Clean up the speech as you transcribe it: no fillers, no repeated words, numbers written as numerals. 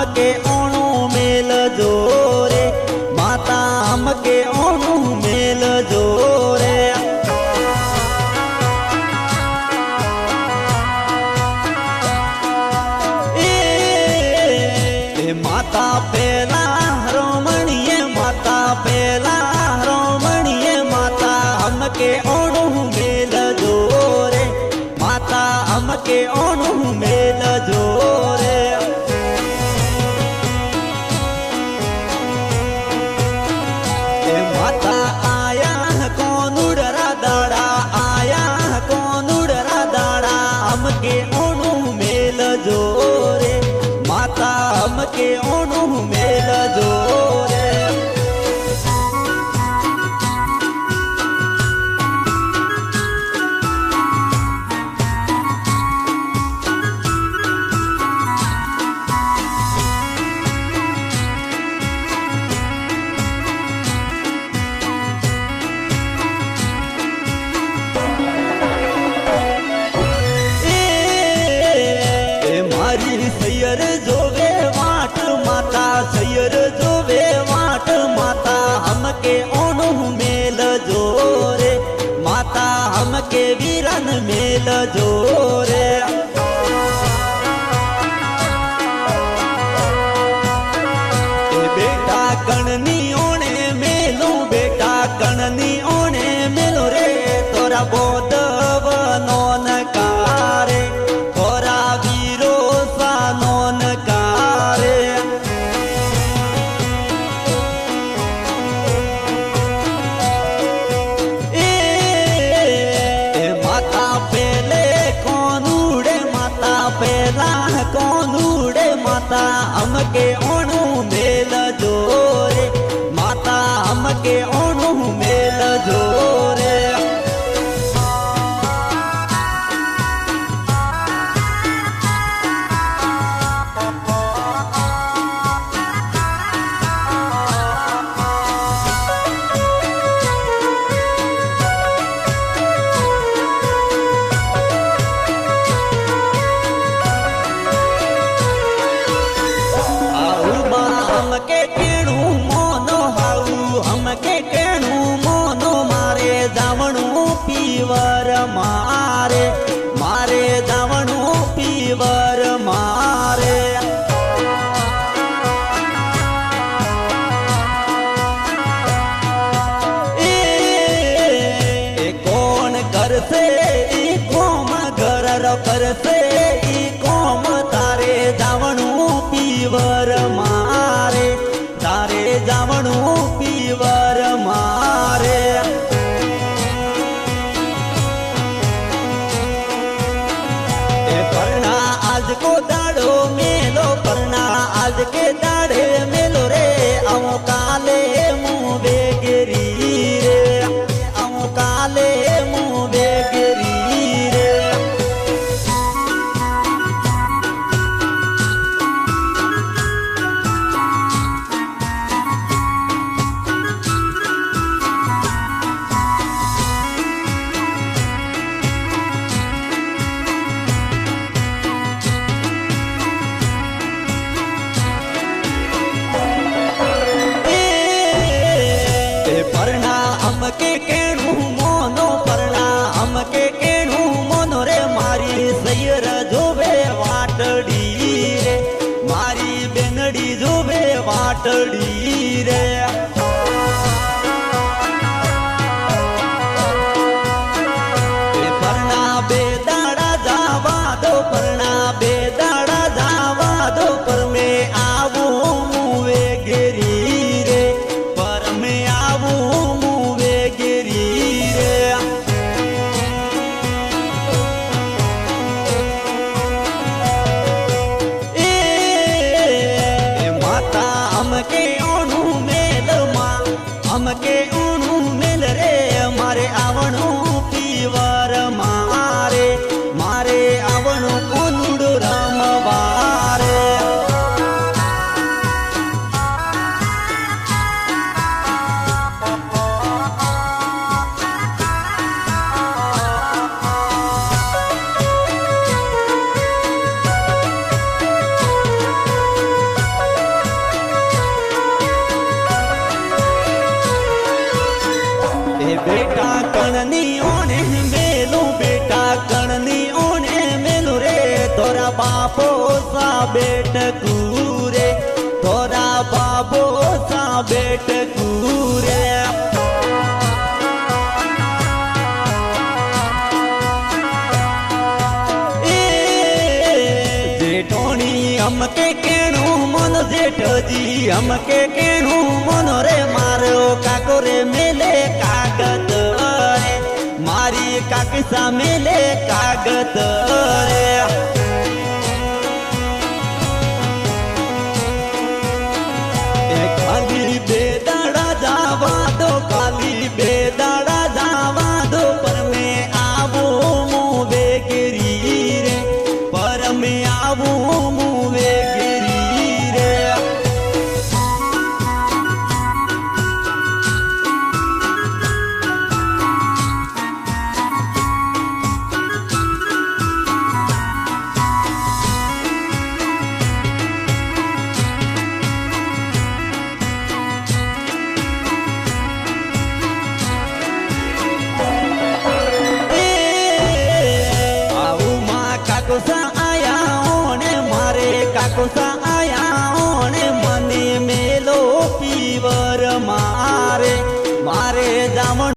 हमके ओणु मेल जोरे, माता हमके ओणु मेल जोरे। माता पेला रोमणीय, माता पेला रोमणीय, माता हमके ओणु मेल जोरे, माता हमके ओणु मेल जोरे। माता आया कोनुडरा दाड़ा, आया कोनुडरा दाड़ा, हमके ओणु मेल जोरे, माता हमके ओणु मेल जोरे। सैयर जोवे वाट माता, सैयर जोवे वाट माता, हमके ओणु मेल जोरे, माता हमके वीरन मेल जोरे। बेटा कणनी ओणे मेलो, बेटा कणनी ओणे मेलो रे, तोरा बोध बनोन कारे, तोरा वीरो सानोन कारे। माता पेले कोनुड़े, माता पेला कोनुड़े, माता हमके ओणु मेल जोरे, माता हमके ओणु मेल जोरे। हमके केणु मोनो हाऊ, हमके केणु मोनो मारे जावणु पीवर मारे, मारे जावणु पीवर मारे। कौन घर से ई कोम घर कर से ई कोम, तारे जावणु पीवर मारे, तारे जावणु पीवर मारे। परना आज को दाड़ो मेलो, परना आज के दाड़े मेलो रे, आओ काले मुँह बेगरी रे, आओ काले मुँह बेगरी रे। परना हमके केणु मोनो, परना हमके केणु मोनो रे, मारी सैयर जोवे वाटड़ी रे, मारी बेनड़ी जोवे वाटड़ी रे। परना बेदाड़ा जावा दो, परना बेदाड़ा जावा दो, पर में आवू मुवे गिरी रे, पर में आवू मुवे गिरी रे। माता हमके ओणु मेल कणनी ओने मेलू बेटा कणनी ओने मेलू रे तोरा बापो सा बेट कूरे तोरा बापो सा बेट कूरे जेठोनी हमके केणू मन जेठ जी हमके केणू मन रे मारो काको रे मेले कागद रे मारी काकी सा मेले कागद रे खाली बेदाड़ा जावा दो खाली बेदाड़ा जावा दो पर मैं आवो मुवे गिरी रे पर मैं आवो मुवे गिरी रे काकोसा आया ओने मारे काकोसा आया ओने मने मेलो पीवर मारे मारे जामन